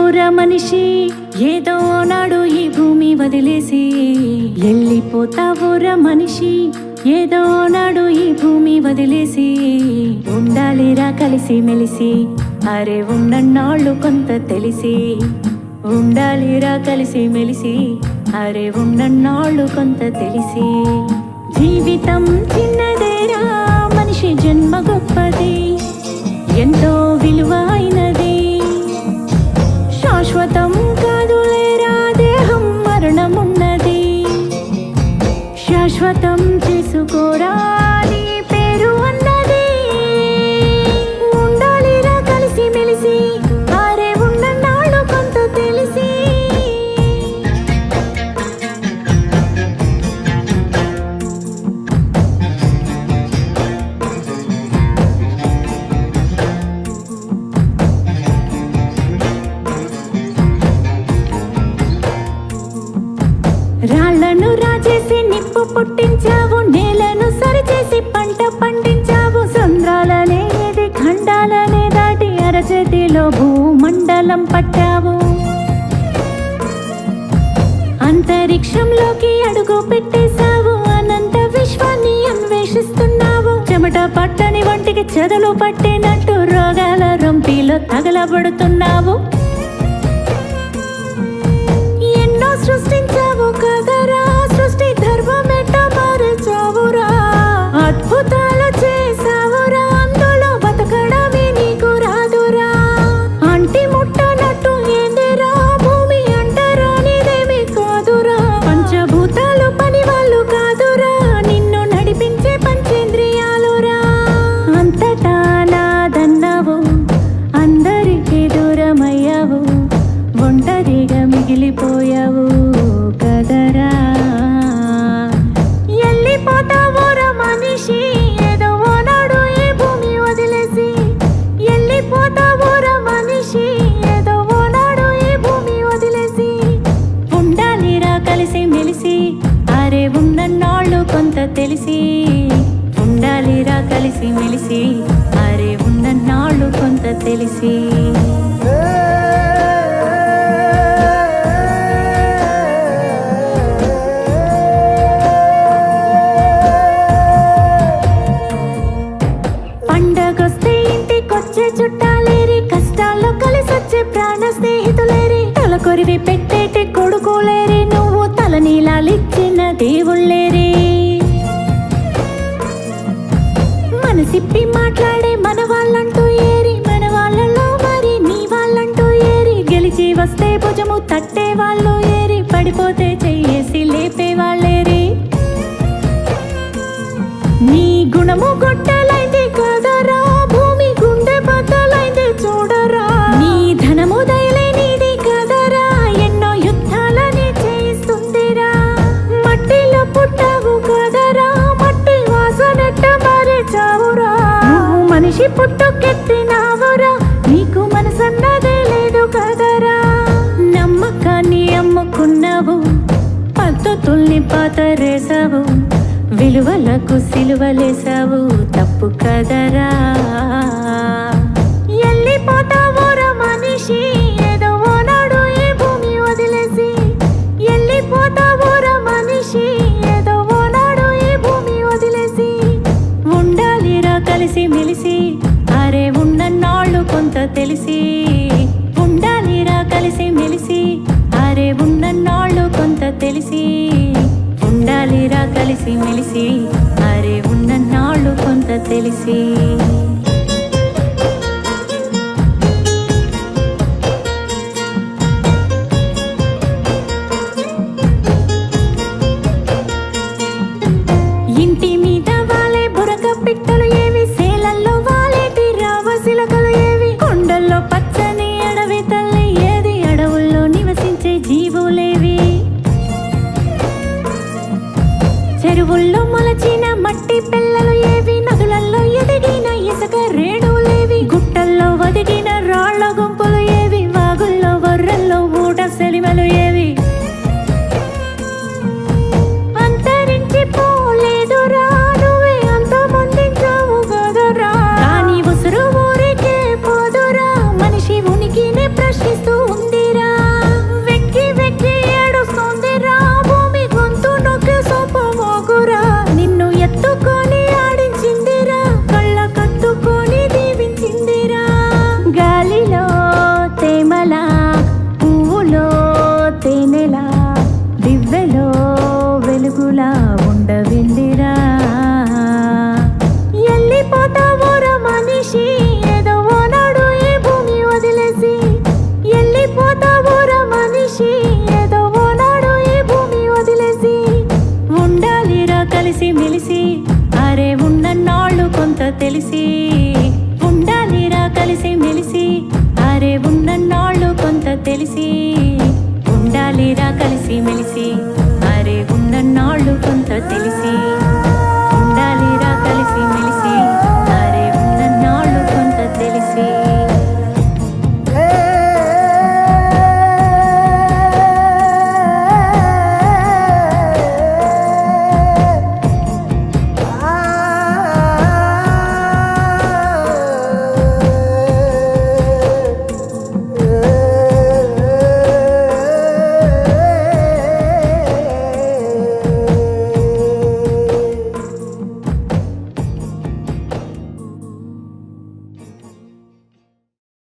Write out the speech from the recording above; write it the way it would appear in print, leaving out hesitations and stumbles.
వెళ్ళిపోతావురా మనిషి ఏదో నాడు ఈ భూమి వదిలేసి. వెళ్ళిపోతావురా మనిషి ఏదో నాడు ఈ భూమి వదిలేసి. ఉండాలిరా కలిసి మెలిసి అరే ఉన్నన్నాళ్ళు కొంత తెలిసి. ఉండాలిరా కలిసి మెలిసి అరే ఉన్నన్నాళ్ళు కొంత తెలిసి. జీవితం చిన్నదేరా మనిషి జన్మ గొప్పది ఎంతో విలువైనది. శాశ్వతం కాదులేరా దేహం మరణమున్నది. శాశ్వతం చేసుకోరా నీ పేరు అన్నది. ఉండాలిరా కలిసి మెలిసి అరే ఉన్నన్నాళ్ళు కొంత తెలిసి. రాళ్లను రాజేసి నిప్పు పుట్టించావు, నేలను సరిచేసి పంట పండించావు. సంద్రాలనేది ఖండాలనే దాటి అరచేతిలో భూమండలం పట్టావు. అంతరిక్షంలోకి అడుగు పెట్టేశావు, అనంత విశ్వాన్ని అన్వేషిస్తున్నావు. చెమట పట్టని వంటికి చెదలు పట్టినట్టు రోగాల రొంపిలో తగలబడుతున్నావు. ఎన్నో సృష్టించావు కదరా, సృష్టి ధర్మమెట్ట మార్చావురా. అద్భుతాలు చేసావురా, అందులో బతకడమే నీకు రాదురా. అంటి ముట్టనట్టు ఏందిరా భూమి అంటారా నీదేమి కాదురా. పంచభూతాలు పని వాళ్ళు కాదురా, నిన్ను నడిపించే పంచేంద్రియాలురా. అంతటా నాదన్నావు, అందరికీ దూరమయ్యావు, ఒంటరిగా మిగిలిపోయావు కదరా. వెళ్ళిపోతావురా మనిషి ఏదో నాడు ఈ భూమి వదిలేసి. వెళ్ళిపోతావురా మనిషి ఏదో నాడు ఈ భూమి వదిలేసి. ఉండాలిరా కలిసి మెలిసి అరే ఉన్నన్నాళ్ళు కొంత తెలిసి. ఉండాలిరా కలిసి మెలిసి అరే ఉన్నన్నాళ్ళు కొంత తెలిసి. పండగొస్తే ఇంటికొచ్చే చుట్టాలేరి, కష్టాల్లో కలిసొచ్చే ప్రాణ స్నేహితులేరి. తలకొరివి పెట్టేటి కొడుకులేరి, నువ్వు తలనీలాలిచ్చిన దేవుళ్ళేరి. మనసిప్పి మాట్లాడే మన వాళ్ళంటూ ఏరి, మన వాళ్ళలో మరి నీ వాళ్ళంటూ ఏరి. గెలిచి వస్తే భుజము తట్టే వాళ్ళు ఏరి, పడిపోతే చెయ్యేసి లేపే వాళ్ళేరి. నీ గుణము గొట్టలైంది కదరా, భూమి గుండె బద్దలైంది చూడరా. నీ ధనము దయలేనిది కదరా, ఎన్నో యుద్ధాలని చేయిస్తుందిరా. మట్టిలో పుట్టావు కదరా, మట్టి వాసనెట్ట మారేచావురా. నువ్వు మనిషి పుట్టుకెత్తినావురా, నీకు మనసన్నదే లేదు కదరా. నమ్మకాన్ని అమ్ముకున్నావు, పద్ధతుల్ని పాతరేసావు, విలువలకు సిలువలేసావు తప్పు కదరా. వెళ్ళిపోతావురా మనిషి ఏదో నాడు ఈ భూమి వదిలేసి. వెళ్ళిపోతావురా మనిషి ఏదో నాడు ఈ భూమి వదిలేసి. ఉండాలిరా కలిసి మెలిసి అరే ఉన్నన్నాళ్ళు కొంత తెలిసి. ఉండాలిరా కలిసి మెలిసి అరే ఉన్నన్నాళ్ళు కొంత తెలిసి. ఉండాలిరా కలిసి మెలిసి అరే ఉన్నన్నాళ్ళు కొంత తెలిసి. ఇంటి మీద వాలే బురక పిట్టలు ఏవి, సేలల్లో వాలేటి రావసిలకలు ఏవి. కొండల్లో పచ్చని అడవి తల్లి ఏది, అడవుల్లో నివసించే జీవులేవి. చెరువుల్లో మొలచిన మట్టి పిల్లలు ఏవి, నదులల్లో ఎదిగిన ఇసుక రేణువులేవి. గుట్టల్లో వదిగిన రాళ్ల గుంపులు ఏవి, వాగుల్లో వర్రల్లో ఊట సెలిమలు ఏవి. అంతరించిపోలేదురా, నువ్వే అంతమొందించావు కదరా. కానీ ఉసురు ఊరికే పోదురా, మనిషి ఉనికినే ప్రశ్నిస్తూ ఉంది మెలిసి అరే ఉన్నన్నాళ్ళు కొంత తెలిసి